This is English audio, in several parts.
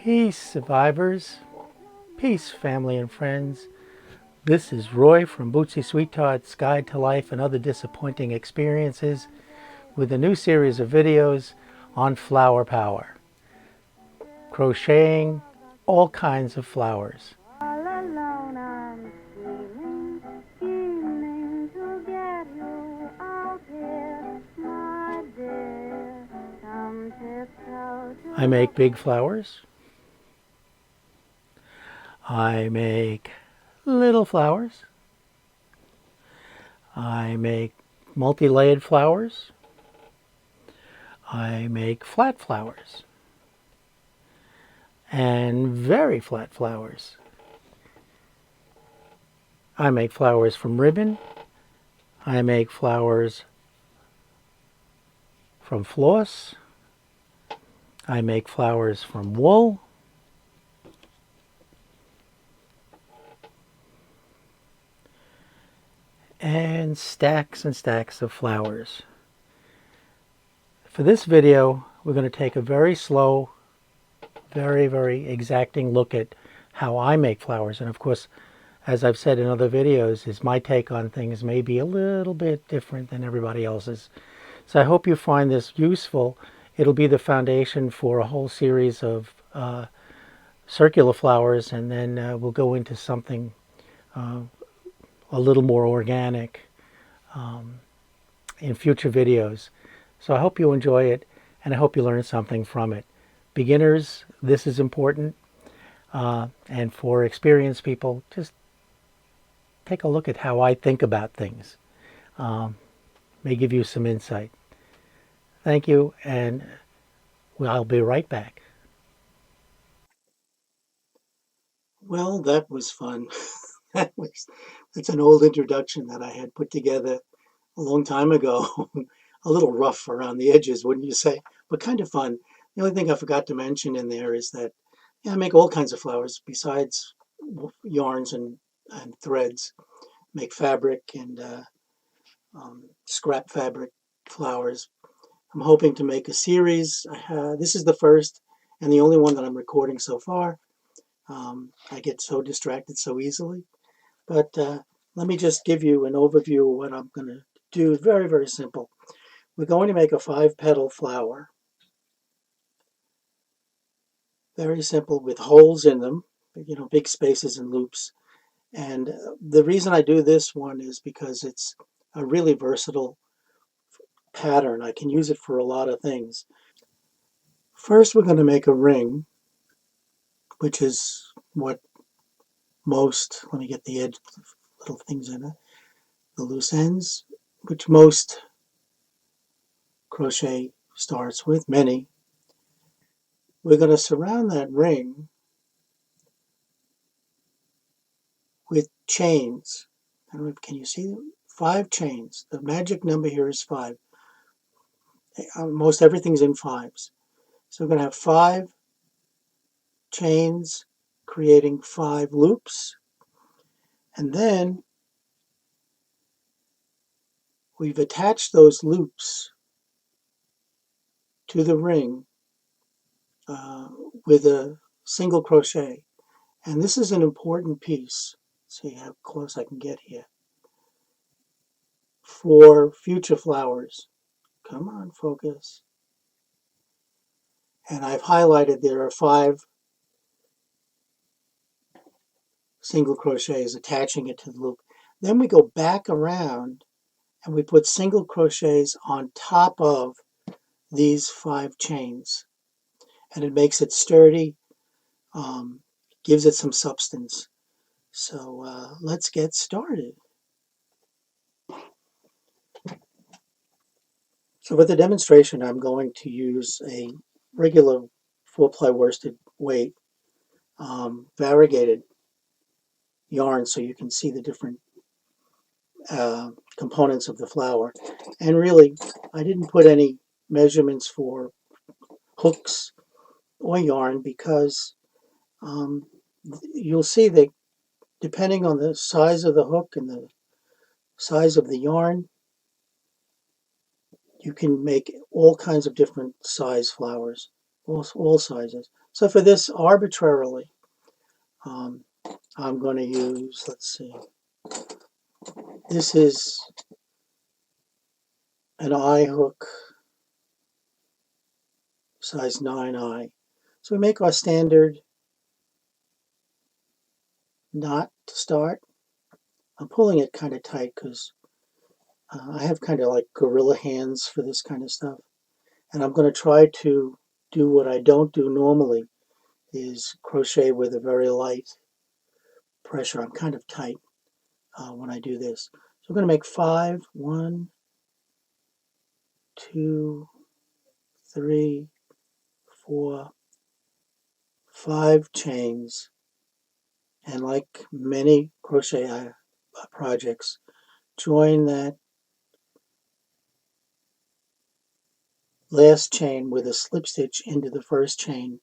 Peace, survivors. Peace, family and friends. This is Roy from Bootsie Sweetheart's Guide to Life and Other Disappointing Experiences with a new series of videos on flower power. Crocheting all kinds of flowers. All alone I'm scheming to get you out here, my dear. Come tiptoe to I make big flowers. I make little flowers. I make multi-layered flowers. I make flat flowers and very flat flowers. I make flowers from ribbon. I make flowers from floss. I make flowers from wool. And stacks of flowers. For this video, we're going to take a very slow, very exacting look at how I make flowers. And of course, as I've said in other videos, is my take on things may be a little bit different than everybody else's. So I hope you find this useful. It'll be the foundation for a whole series of circular flowers, and then we'll go into something a little more organic in future videos. So I hope you enjoy it, and I hope you learn something from it. Beginners, this is important, and for experienced people, just take a look at how I think about things. May give you some insight. Thank you, and I'll be right back. Well, that was fun. That's an old introduction that I had put together a long time ago. A little rough around the edges, wouldn't you say? But kind of fun. The only thing I forgot to mention in there is that I make all kinds of flowers besides yarns and threads. Make fabric and scrap fabric flowers. I'm hoping to make a series. This is the first and the only one that I'm recording so far. I get so distracted so easily. But let me just give you an overview of what I'm going to do. Very simple. We're going to make a 5-petal flower. Very simple, with holes in them, big spaces and loops. And the reason I do this one is because it's a really versatile pattern. I can use it for a lot of things. First, we're going to make a ring, which is what most, let me get the edge, little things in it, the loose ends, which most crochet starts with, many. We're going to surround that ring with chains. I don't know, can you see them? 5 chains. The magic number here is 5. Most everything's in 5s. So we're going to have 5 chains creating 5 loops. And then we've attached those loops to the ring with a single crochet. And this is an important piece. See how close I can get here. For future flowers. Come on, focus. And I've highlighted there are 5 single crochets attaching it to the loop. Then we go back around and we put single crochets on top of these 5 chains. And it makes it sturdy, gives it some substance. So let's get started. So for the demonstration, I'm going to use a regular 4-ply worsted weight variegated yarn so you can see the different components of the flower. And really, I didn't put any measurements for hooks or yarn because you'll see that depending on the size of the hook and the size of the yarn, you can make all kinds of different size flowers, all sizes. So for this, arbitrarily, I'm going to use, let's see, this is an eye hook, size 9i. So we make our standard knot to start. I'm pulling it kind of tight because I have kind of like gorilla hands for this kind of stuff. And I'm going to try to do what I don't do normally, is crochet with a very light pressure. I'm kind of tight when I do this. So I'm going to make 5, 1, 2, 3, 4, 5 chains. And like many crochet projects, join that last chain with a slip stitch into the first chain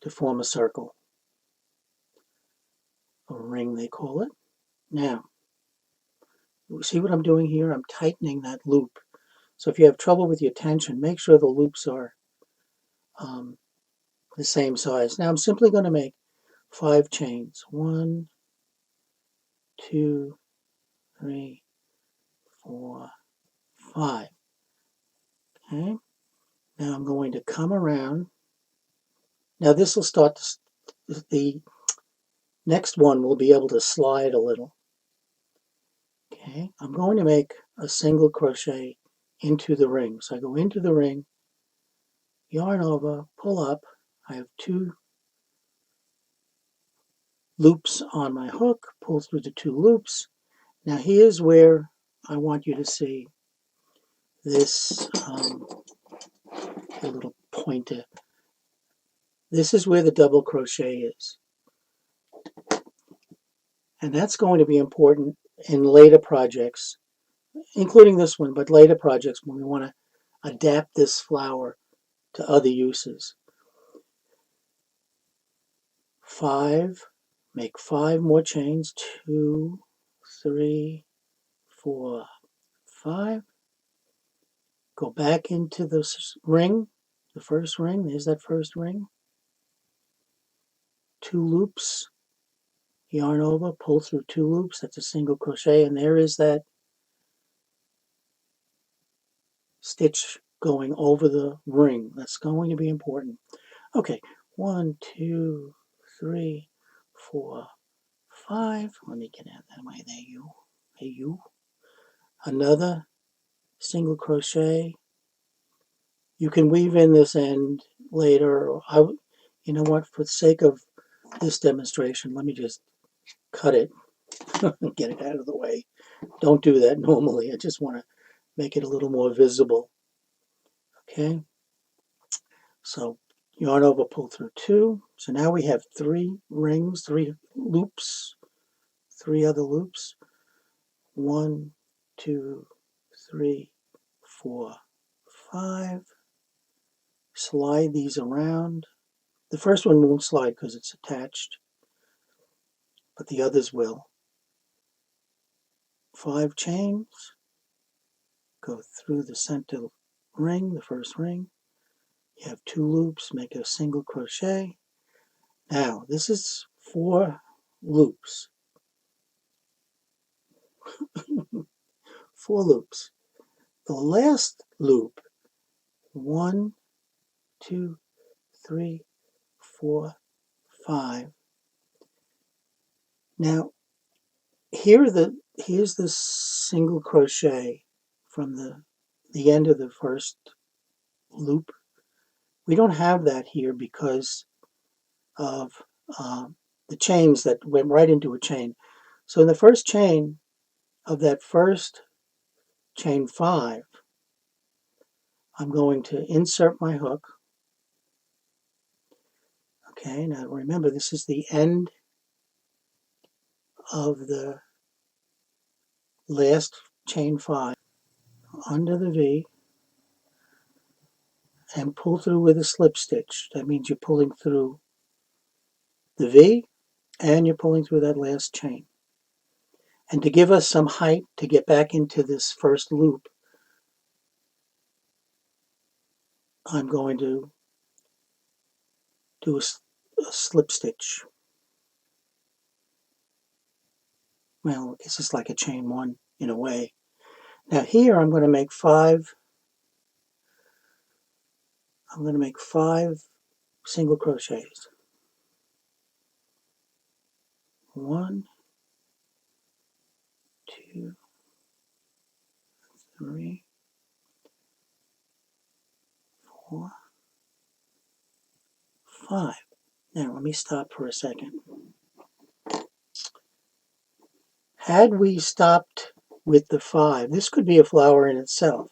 to form a circle. A ring, they call it. Now, see what I'm doing here? I'm tightening that loop. So if you have trouble with your tension, make sure the loops are the same size. Now I'm simply going to make 5 chains. 1, 2, 3, 4, 5. Okay. Now I'm going to come around. Now this will start to, the next one will be able to slide a little. Okay. I'm going to make a single crochet into the ring. So I go into the ring, yarn over, pull up. I have 2 loops on my hook, pull through the 2 loops. Now here's where I want you to see this little pointer. This is where the double crochet is. And that's going to be important in later projects, including this one, but later projects when we want to adapt this flower to other uses. 5, make 5 more chains, 2, 3, 4, 5. Go back into the ring, the first ring. There's that first ring. 2 loops, yarn over, pull through 2 loops. That's a single crochet, and there is that stitch going over the ring. That's going to be important. Okay, 1, 2, 3, 4, 5. Let me get out that way. There you. Hey you. Another single crochet. You can weave in this end later. You know what? For the sake of this demonstration, let me just cut it and get it out of the way. Don't do that normally. I just want to make it a little more visible. Okay. So yarn over, pull through 2. So now we have 3 rings, 3 loops, 3 other loops. 1, 2, 3, 4, 5. Slide these around. The first one won't slide because it's attached, but the others will. 5 chains. Go through the center ring, the first ring. You have 2 loops, make a single crochet. Now, this is 4 loops. 4 loops. The last loop, 1, 2, 3, 4, 5. Now, here's the single crochet from the end of the first loop. We don't have that here because of the chains that went right into a chain. So in the first chain of that first chain 5, I'm going to insert my hook. Okay, now remember this is the end of the last chain 5 under the V and pull through with a slip stitch. That means you're pulling through the V and you're pulling through that last chain. And to give us some height to get back into this first loop, I'm going to do a slip stitch. Well, this is like a chain one in a way. Now here I'm going to make five single crochets. 1, 2, 3, 4, 5. Now let me stop for a second. Had we stopped with the 5, this could be a flower in itself.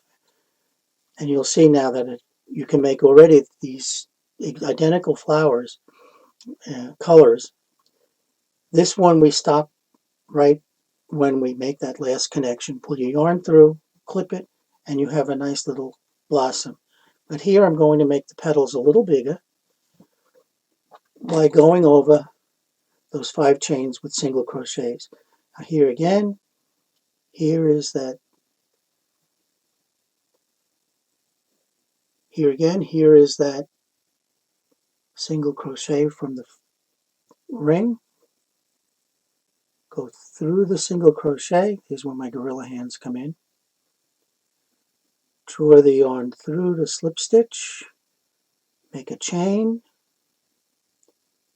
And you'll see now that you can make already these identical flowers, colors. This one we stop right when we make that last connection. Pull your yarn through, clip it, and you have a nice little blossom. But here I'm going to make the petals a little bigger by going over those 5 chains with single crochets. Now here again, here is that, here is that single crochet from the ring. Go through the single crochet. Here's where my gorilla hands come in. Draw the yarn through the slip stitch, make a chain,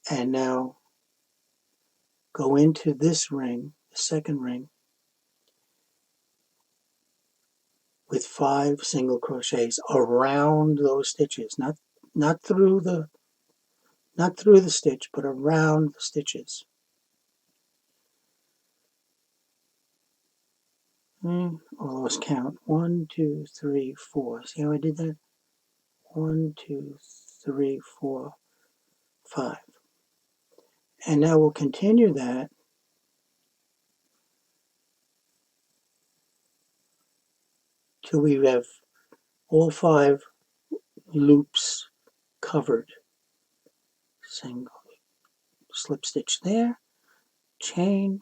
and now go into this ring, the second ring, with 5 single crochets around those stitches, not through the stitch, but around the stitches. All those count. 1, 2, 3, 4. See how I did that? 1, 2, 3, 4, 5. And now we'll continue that till we have all 5 loops covered. Single slip stitch there, chain,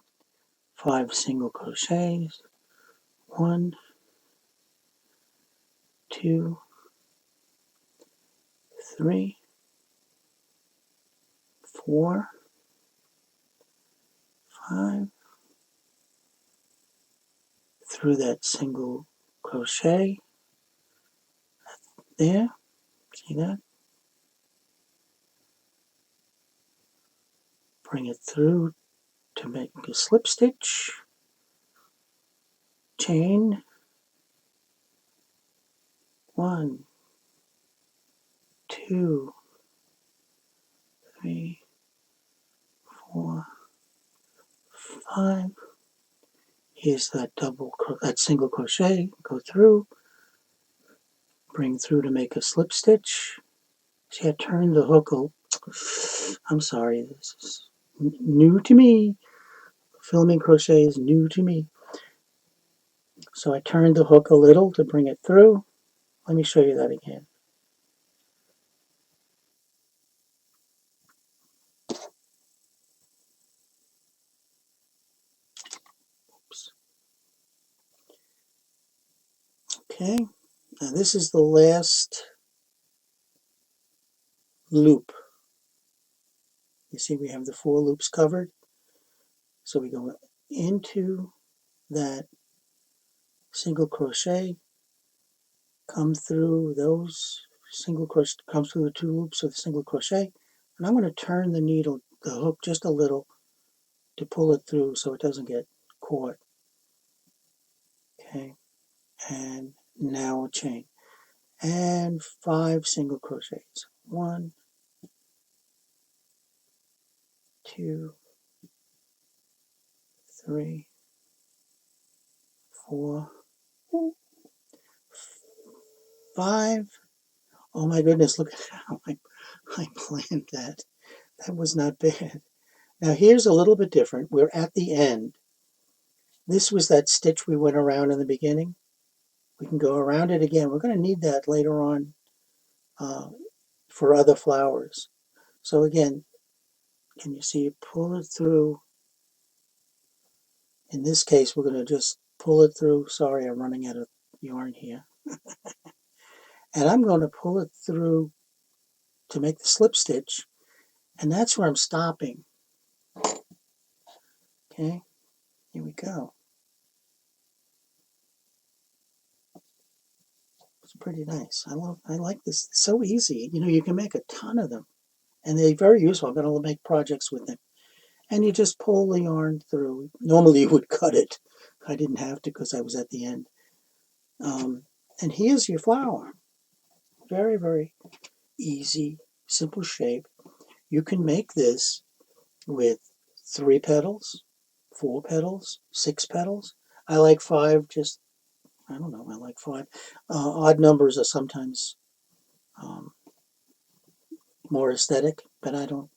5 single crochets, 1, 2, 3, 4, 5, through that single crochet there, see that? Bring it through to make a slip stitch, chain, 1, 2, 3, 4, 5. Here's that that single crochet, go through, bring through to make a slip stitch. See, I turned the hook. I'm sorry, this is new to me. Filming crochet is new to me. So I turned the hook a little to bring it through. Let me show you that again. Oops. Okay, now this is the last loop. You see we have the 4 loops covered. So we go into that single crochet, come through those single crochet, come through the 2 loops of the single crochet, and I'm going to turn the needle, the hook just a little to pull it through so it doesn't get caught. Okay, and now a chain and 5 single crochets. 1, 2, 3, 4, 5. Oh my goodness, look at how I planned that. That was not bad. Now here's a little bit different. We're at the end. This was that stitch we went around in the beginning. We can go around it again. We're going to need that later on for other flowers. So again, can you see it? Pull it through. In this case, we're going to just pull it through. Sorry, I'm running out of yarn here. And I'm going to pull it through to make the slip stitch. And that's where I'm stopping. Okay, here we go. It's pretty nice. I like this. It's so easy. You know, you can make a ton of them. And they're very useful. I'm going to make projects with them. And you just pull the yarn through. Normally you would cut it. I didn't have to because I was at the end. And here's your flower. Very, very easy, simple shape. You can make this with 3 petals, 4 petals, 6 petals. I like 5, just, I don't know, I like 5. Odd numbers are sometimes um, more aesthetic, but I don't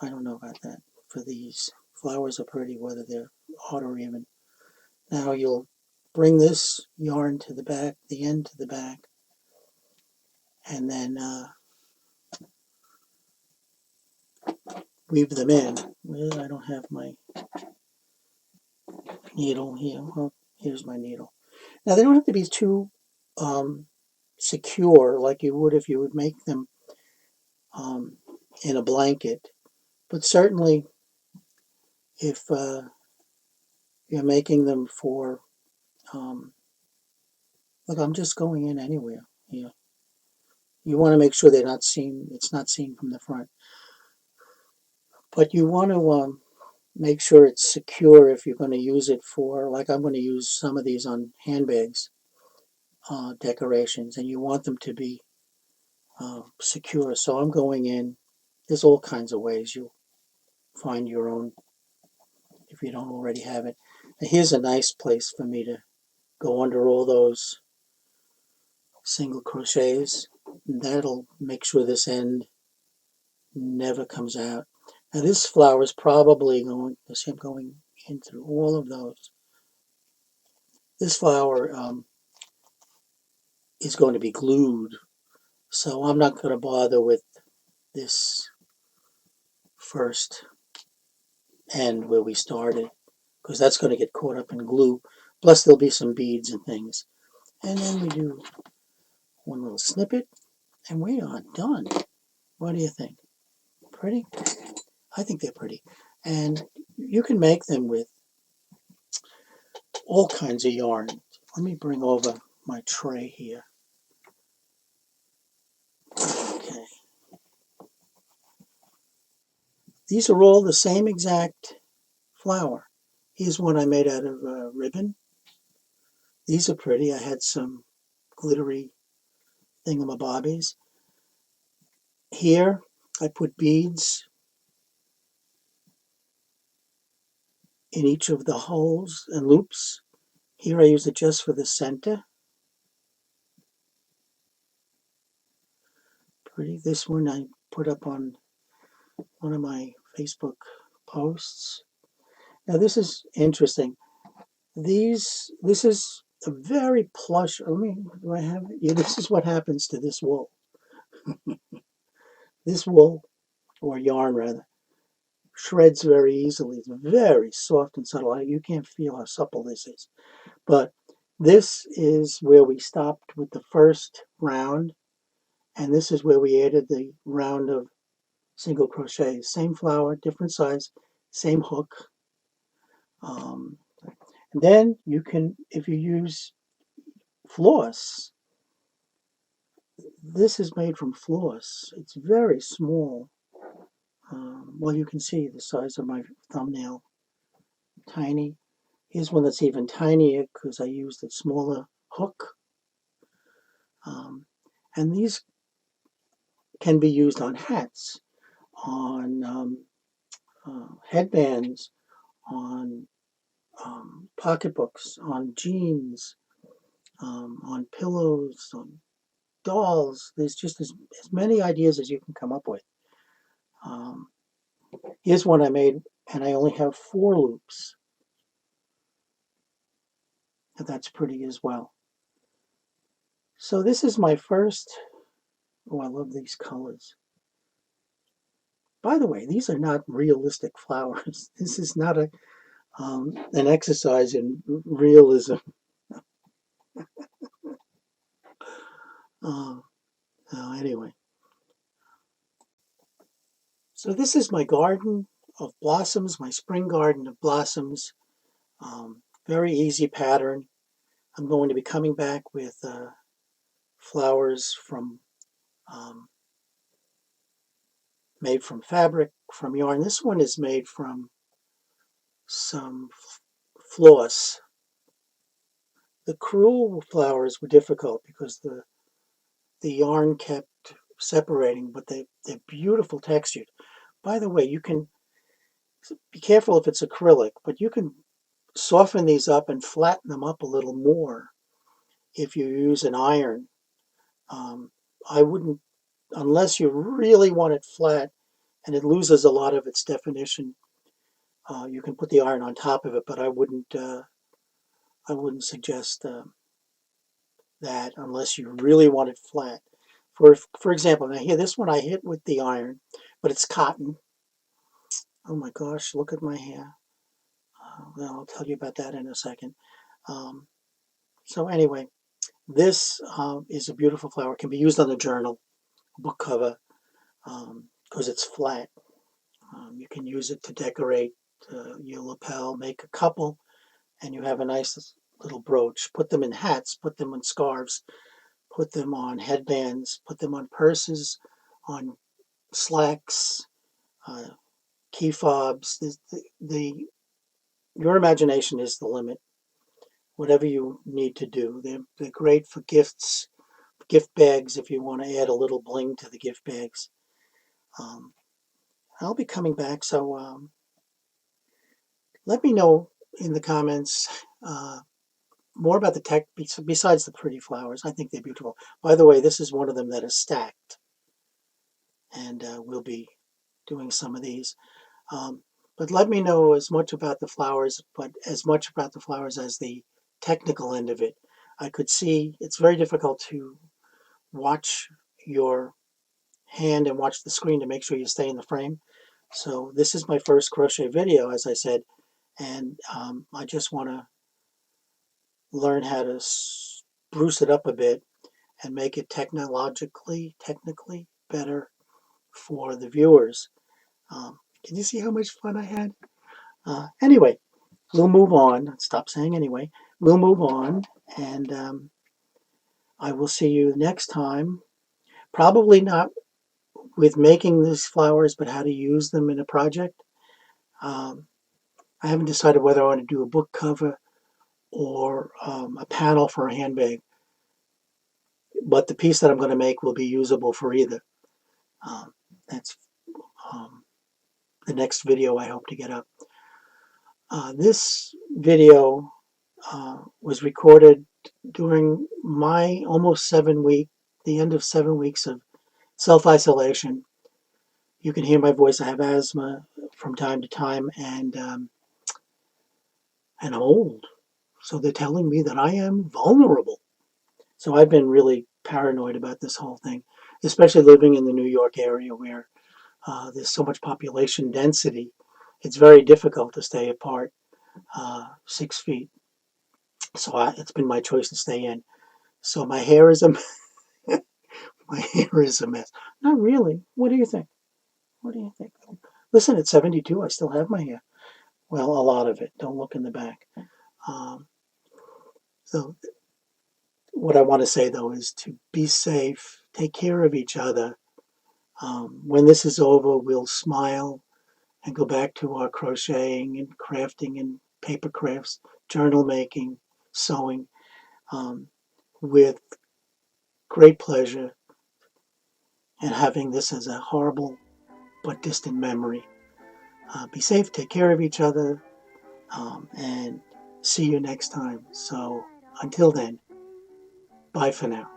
know about that for these. Flowers are pretty, whether they're odd or even. Now you'll bring this yarn to the back, the end to the back, and then weave them in. Well, I don't have my needle here. Well, here's my needle. Now they don't have to be too um, secure like you would if you would make them um, in a blanket, but certainly if you're making them for, um, look, I'm just going in anywhere here. You want to make sure they're not seen. It's not seen from the front, but you want to make sure it's secure if you're going to use it for, like I'm going to use some of these on handbags decorations, and you want them to be secure. So I'm going in. There's all kinds of ways you'll find your own if you don't already have it. Now here's a nice place for me to go under all those single crochets. That'll make sure this end never comes out. Now this flower is probably going, see I'm going in through all of those. This flower is going to be glued, so I'm not going to bother with this first end where we started, because that's going to get caught up in glue. Plus there'll be some beads and things. And then we do one little snippet, and we are done. What do you think? Pretty? I think they're pretty. And you can make them with all kinds of yarn. Let me bring over my tray here. Okay. These are all the same exact flower. Here's one I made out of ribbon. These are pretty. I had some glittery thingamabobbies. Here, I put beads in each of the holes and loops. Here I use it just for the center. Pretty. This one I put up on one of my Facebook posts. Now this is interesting. This is a very plush. Let me. Do I have it? Yeah, this is what happens to this wool. This wool, or yarn rather, shreds very easily. It's very soft and subtle. You can't feel how supple this is. But this is where we stopped with the first round, and this is where we added the round of single crochet. Same flower, different size, same hook. Um, and then you can, if you use floss, this is made from floss. It's very small. Well, you can see the size of my thumbnail. Tiny. Here's one that's even tinier because I used a smaller hook. And these can be used on hats, on headbands, on pocketbooks, on jeans, on pillows, on dolls. There's just as many ideas as you can come up with. Um, Here's one I made, and I only have 4 loops. And that's pretty as well. So this is my first. Oh, I love these colors. By the way, these are not realistic flowers. This is not an exercise in realism. Anyway, So this is my garden of blossoms, my spring garden of blossoms. Very easy pattern. I'm going to be coming back with flowers from made from fabric, from yarn. This one is made from some floss. The crewel flowers were difficult because the yarn kept separating, but they're beautiful textured. By the way, you can be careful if it's acrylic, but you can soften these up and flatten them up a little more if you use an iron. I wouldn't, unless you really want it flat and it loses a lot of its definition. You can put the iron on top of it, but I wouldn't. I wouldn't suggest that unless you really want it flat. For example, now here, this one I hit with the iron, but it's cotton. Oh my gosh, look at my hair. Well, I'll tell you about that in a second. Um, so anyway, this is a beautiful flower. It can be used on a journal, book cover, because it's flat. You can use it to decorate your lapel, make a couple, and you have a nice little brooch. Put them in hats, put them in scarves, put them on headbands, put them on purses, on slacks, uh, key fobs. Your imagination is the limit. Whatever you need to do, they're great for gifts, gift bags if you want to add a little bling to the gift bags. Um, I'll be coming back, so let me know in the comments more about the tech besides the pretty flowers. I think they're beautiful. By the way, this is one of them that is stacked, and we'll be doing some of these. Um, but let me know as much about the flowers, but as much about the flowers as the technical end of it. I could see it's very difficult to watch your hand and watch the screen to make sure you stay in the frame. So this is my first crochet video, as I said, and I just want to learn how to spruce it up a bit and make it technically better for the viewers. Can you see how much fun I had? Anyway, we'll move on. Stop saying anyway. We'll move on, and I will see you next time. Probably not with making these flowers, but how to use them in a project. Um, I haven't decided whether I want to do a book cover or a panel for a handbag, but the piece that I'm going to make will be usable for either. That's the next video I hope to get up. This video was recorded during my almost the end of 7 weeks of self-isolation. You can hear my voice. I have asthma from time to time, and I'm old. So they're telling me that I am vulnerable. So I've been really paranoid about this whole thing, especially living in the New York area where there's so much population density. It's very difficult to stay apart 6 feet. So it's been my choice to stay in. So my hair is a my hair is a mess. Not really. What do you think? What do you think? Listen, at 72, I still have my hair. Well, a lot of it. Don't look in the back. Um, so what I want to say, though, is to be safe, take care of each other. When this is over, we'll smile and go back to our crocheting and crafting and paper crafts, journal making, sewing, with great pleasure, and having this as a horrible but distant memory. Be safe, take care of each other, and see you next time. So until then, bye for now.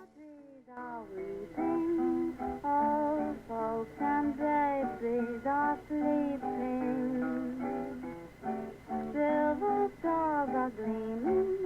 Old folks and babies are sleeping. Silver stars are gleaming.